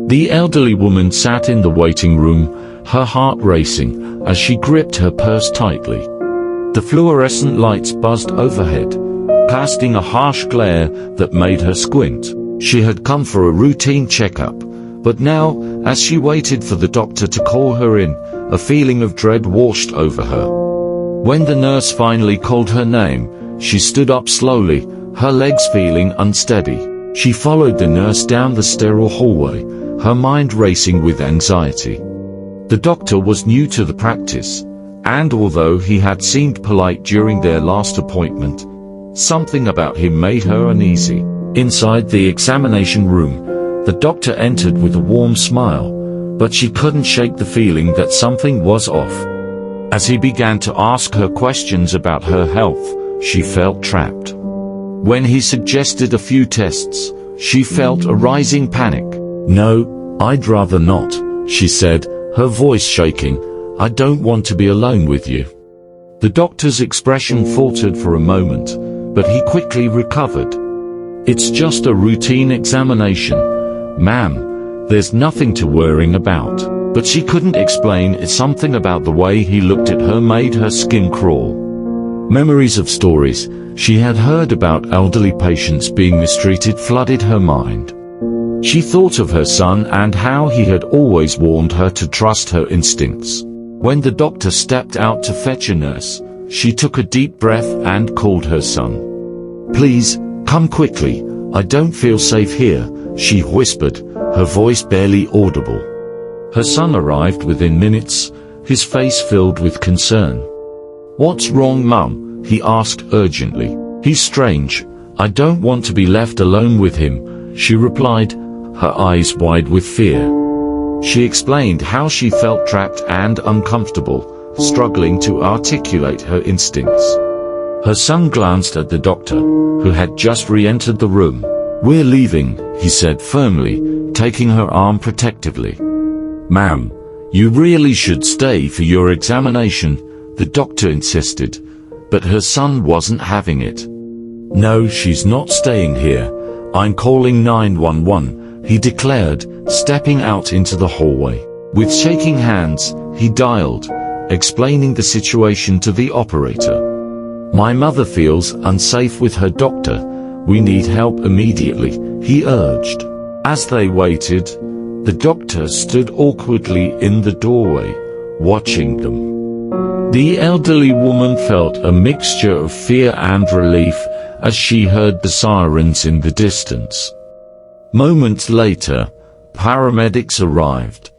The elderly woman sat in the waiting room, her heart racing, as she gripped her purse tightly. The fluorescent lights buzzed overhead, casting a harsh glare that made her squint. She had come for a routine checkup, but now, as she waited for the doctor to call her in, a feeling of dread washed over her. When the nurse finally called her name, she stood up slowly, her legs feeling unsteady. She followed the nurse down the sterile hallway, her mind racing with anxiety. The doctor was new to the practice, and although he had seemed polite during their last appointment, something about him made her uneasy. Inside the examination room, the doctor entered with a warm smile, but she couldn't shake the feeling that something was off. As he began to ask her questions about her health, she felt trapped. When he suggested a few tests, she felt a rising panic. "No, I'd rather not," she said, her voice shaking. "I don't want to be alone with you." The doctor's expression faltered for a moment, but he quickly recovered. "It's just a routine examination, ma'am. There's nothing to worry about." But she couldn't explain something about the way he looked at her made her skin crawl. Memories of stories she had heard about elderly patients being mistreated flooded her mind. She thought of her son and how he had always warned her to trust her instincts. When the doctor stepped out to fetch a nurse, she took a deep breath and called her son. "Please, come quickly, I don't feel safe here," she whispered, her voice barely audible. Her son arrived within minutes, his face filled with concern. "What's wrong, Mum?" he asked urgently. "He's strange. I don't want to be left alone with him," she replied, her eyes wide with fear. She explained how she felt trapped and uncomfortable, struggling to articulate her instincts. Her son glanced at the doctor, who had just re-entered the room. "We're leaving," he said firmly, taking her arm protectively. "Ma'am, you really should stay for your examination," the doctor insisted, but her son wasn't having it. "No, she's not staying here. I'm calling 911, he declared, stepping out into the hallway. With shaking hands, he dialed, explaining the situation to the operator. "My mother feels unsafe with her doctor. We need help immediately," he urged. As they waited, the doctor stood awkwardly in the doorway, watching them. The elderly woman felt a mixture of fear and relief as she heard the sirens in the distance. Moments later, paramedics arrived,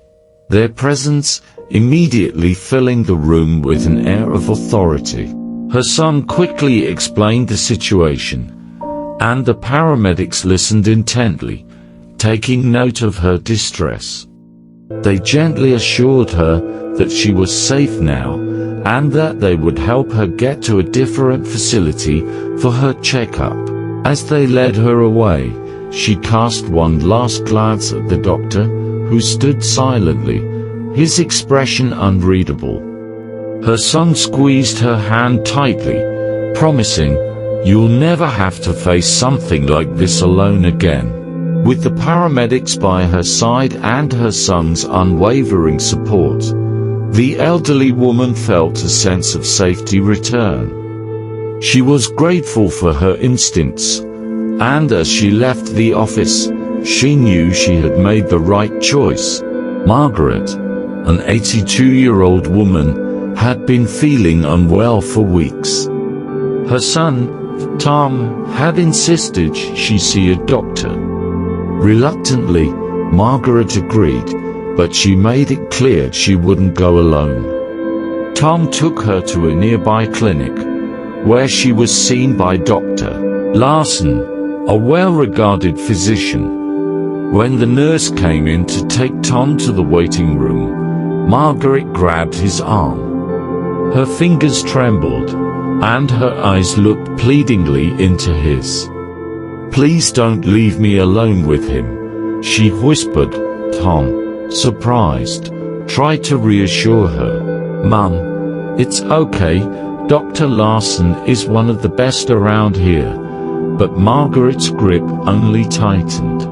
their presence immediately filling the room with an air of authority. Her son quickly explained the situation, and the paramedics listened intently, taking note of her distress. They gently assured her that she was safe now, and that they would help her get to a different facility for her checkup. As they led her away, she cast one last glance at the doctor, who stood silently, his expression unreadable. Her son squeezed her hand tightly, promising, "You'll never have to face something like this alone again." With the paramedics by her side and her son's unwavering support, the elderly woman felt a sense of safety return. She was grateful for her instincts, and as she left the office, she knew she had made the right choice. Margaret, an 82-year-old woman, had been feeling unwell for weeks. Her son, Tom, had insisted she see a doctor. Reluctantly, Margaret agreed, but she made it clear she wouldn't go alone. Tom took her to a nearby clinic, where she was seen by Dr. Larson, a well-regarded physician. When the nurse came in to take Tom to the waiting room, Margaret grabbed his arm. Her fingers trembled, and her eyes looked pleadingly into his. "Please don't leave me alone with him," she whispered. Tom, surprised, tried to reassure her. "Mum, it's okay, Dr. Larson is one of the best around here." But Margaret's grip only tightened.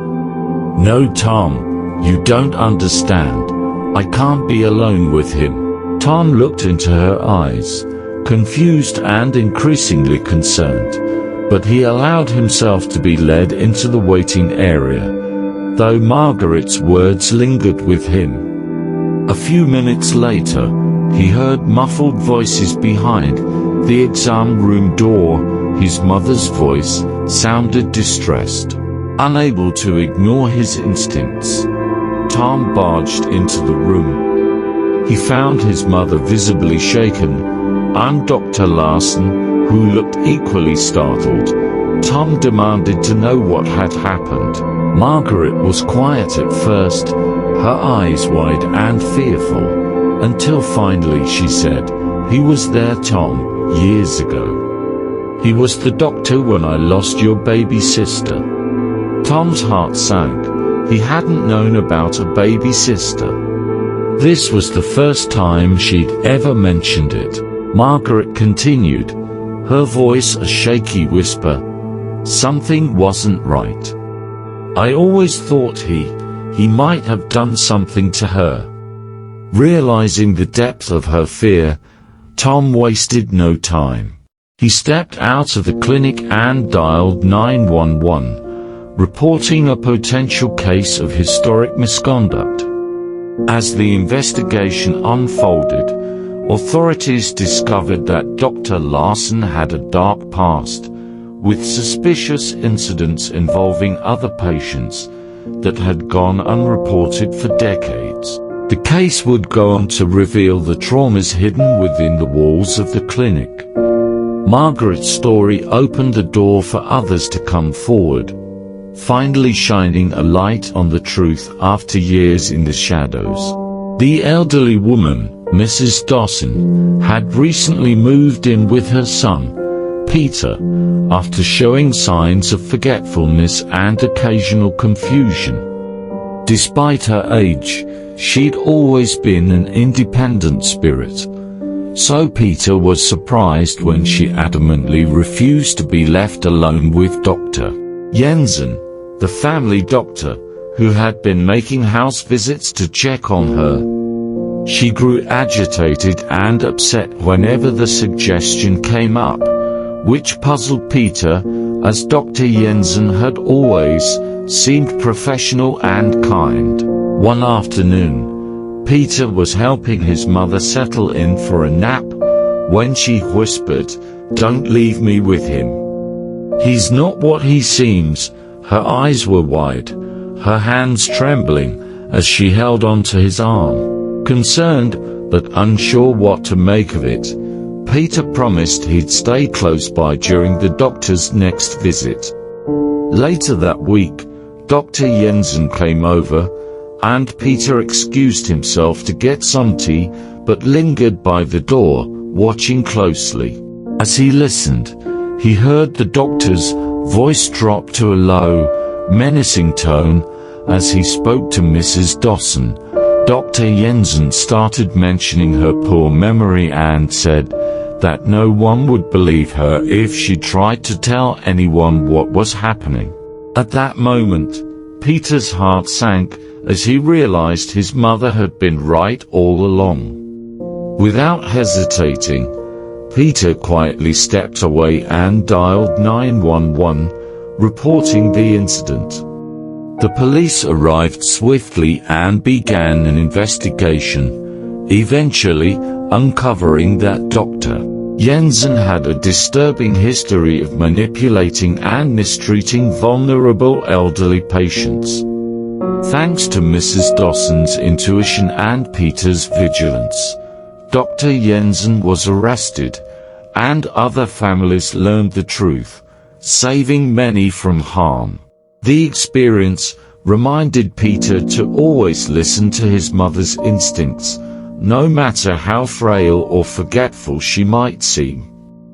"No, Tom, "You don't understand. I can't be alone with him." Tom looked into her eyes, confused and increasingly concerned, but he allowed himself to be led into the waiting area, though Margaret's words lingered with him. A few minutes later, he heard muffled voices behind the exam room door. His mother's voice sounded distressed. Unable to ignore his instincts, Tom barged into the room. He found his mother visibly shaken, and Dr. Larson, who looked equally startled. Tom demanded to know what had happened. Margaret was quiet at first, her eyes wide and fearful, until finally she said, "He was there, Tom, years ago. He was the doctor when I lost your baby sister." Tom's heart sank. He hadn't known about a baby sister. This was the first time she'd ever mentioned it. Margaret continued, her voice a shaky whisper. "Something wasn't right. I always thought he might have done something to her." Realizing the depth of her fear, Tom wasted no time. He stepped out of the clinic and dialed 911, reporting a potential case of historic misconduct. As the investigation unfolded, authorities discovered that Dr. Larson had a dark past, with suspicious incidents involving other patients that had gone unreported for decades. The case would go on to reveal the traumas hidden within the walls of the clinic. Margaret's story opened the door for others to come forward, finally shining a light on the truth after years in the shadows. The elderly woman, Mrs. Dawson, had recently moved in with her son, Peter, after showing signs of forgetfulness and occasional confusion. Despite her age, she'd always been an independent spirit. So Peter was surprised when she adamantly refused to be left alone with Dr. Jensen, the family doctor, who had been making house visits to check on her. She grew agitated and upset whenever the suggestion came up, which puzzled Peter, as Dr. Jensen had always seemed professional and kind. One afternoon, Peter was helping his mother settle in for a nap when she whispered, "Don't leave me with him. He's not what he seems." Her eyes were wide, her hands trembling as she held onto his arm. Concerned, but unsure what to make of it, Peter promised he'd stay close by during the doctor's next visit. Later that week, Dr. Jensen came over, and Peter excused himself to get some tea, but lingered by the door, watching closely. As he listened, he heard the doctor's voice drop to a low, menacing tone as he spoke to Mrs. Dawson. Dr. Jensen started mentioning her poor memory and said that no one would believe her if she tried to tell anyone what was happening. At that moment, Peter's heart sank as he realized his mother had been right all along. Without hesitating, Peter quietly stepped away and dialed 911, reporting the incident. The police arrived swiftly and began an investigation, eventually uncovering that Dr. Jensen had a disturbing history of manipulating and mistreating vulnerable elderly patients. Thanks to Mrs. Dawson's intuition and Peter's vigilance, Dr. Jensen was arrested, and other families learned the truth, saving many from harm. The experience reminded Peter to always listen to his mother's instincts, no matter how frail or forgetful she might seem.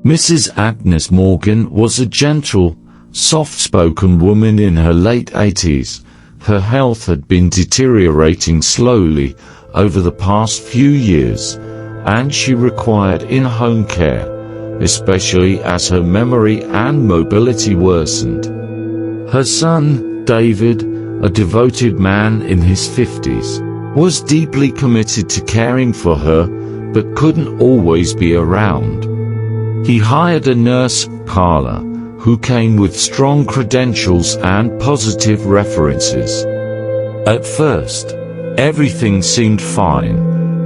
Mrs. Agnes Morgan was a gentle, soft-spoken woman in her late 80s. Her health had been deteriorating slowly over the past few years, and she required in-home care, especially as her memory and mobility worsened. Her son, David, a devoted man in his 50s, was deeply committed to caring for her, but couldn't always be around. He hired a nurse, Carla, who came with strong credentials and positive references. At first, everything seemed fine,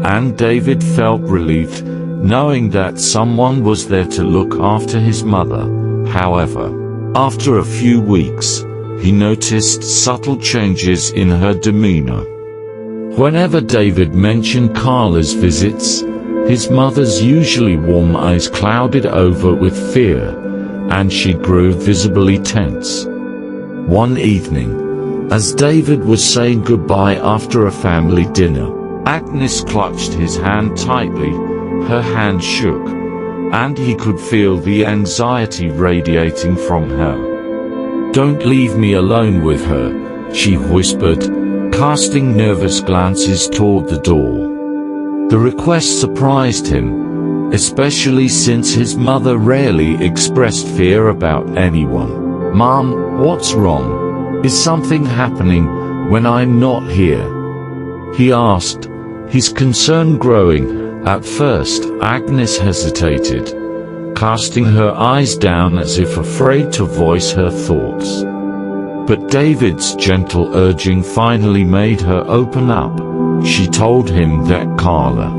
and David felt relieved, knowing that someone was there to look after his mother. However, after a few weeks, he noticed subtle changes in her demeanor. Whenever David mentioned Carla's visits, his mother's usually warm eyes clouded over with fear, and she grew visibly tense. One evening, as David was saying goodbye after a family dinner, Agnes clutched his hand tightly. Her hand shook, and he could feel the anxiety radiating from her. "Don't leave me alone with her," she whispered, casting nervous glances toward the door. The request surprised him, especially since his mother rarely expressed fear about anyone. "Mom, what's wrong? Is something happening when I'm not here?" he asked, his concern growing. At first, Agnes hesitated, casting her eyes down as if afraid to voice her thoughts. But David's gentle urging finally made her open up. She told him that Carla,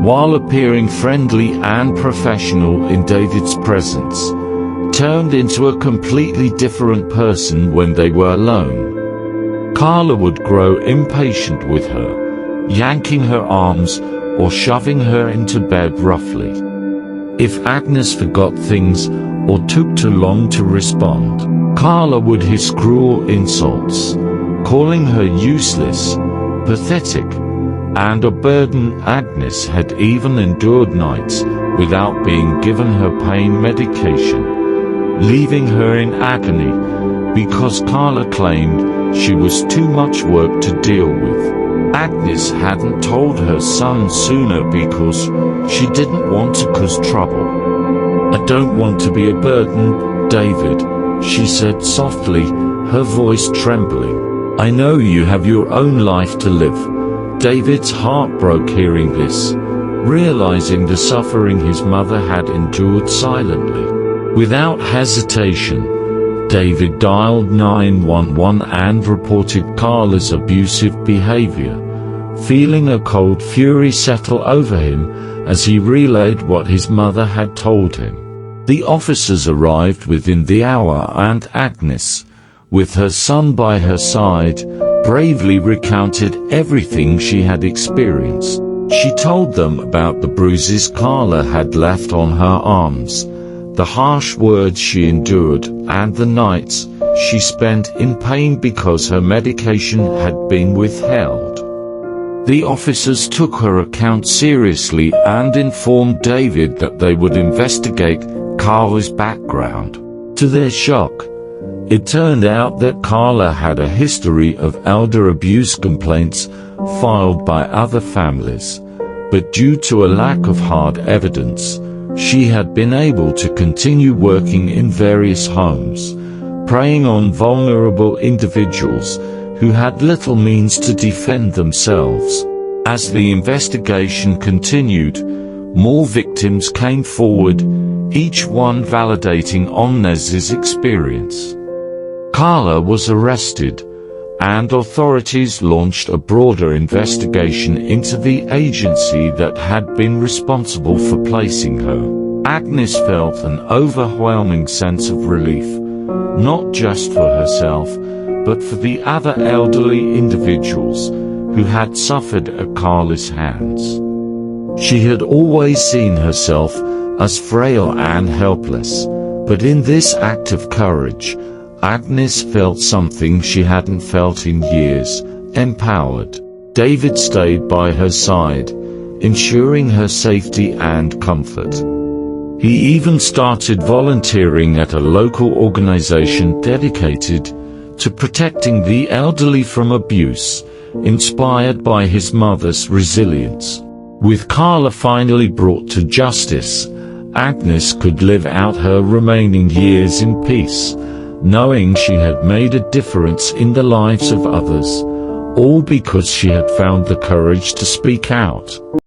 while appearing friendly and professional in David's presence, turned into a completely different person when they were alone. Carla would grow impatient with her, yanking her arms or shoving her into bed roughly. If Agnes forgot things or took too long to respond, Carla would hiss cruel insults, calling her useless, pathetic, and a burden. Agnes had even endured nights without being given her pain medication, leaving her in agony because Carla claimed she was too much work to deal with. Agnes hadn't told her son sooner because she didn't want to cause trouble. "I don't want to be a burden, David," she said softly, her voice trembling. "I know you have your own life to live." David's heart broke hearing this, realizing the suffering his mother had endured silently. Without hesitation, David dialed 911 and reported Carla's abusive behavior, feeling a cold fury settle over him as he relayed what his mother had told him. The officers arrived within the hour, and Agnes, with her son by her side, bravely recounted everything she had experienced. She told them about the bruises Carla had left on her arms, the harsh words she endured, and the nights she spent in pain because her medication had been withheld. The officers took her account seriously and informed David that they would investigate Carla's background. To their shock, it turned out that Carla had a history of elder abuse complaints filed by other families, but due to a lack of hard evidence, she had been able to continue working in various homes, preying on vulnerable individuals who had little means to defend themselves. As the investigation continued, more victims came forward, each one validating Omnes's experience. Carla was arrested, and authorities launched a broader investigation into the agency that had been responsible for placing her. Agnes felt an overwhelming sense of relief, not just for herself, but for the other elderly individuals who had suffered at Carla's hands. She had always seen herself as frail and helpless, but in this act of courage, Agnes felt something she hadn't felt in years, empowered. David stayed by her side, ensuring her safety and comfort. He even started volunteering at a local organization dedicated to protecting the elderly from abuse, inspired by his mother's resilience. With Carla finally brought to justice, Agnes could live out her remaining years in peace, knowing she had made a difference in the lives of others, all because she had found the courage to speak out.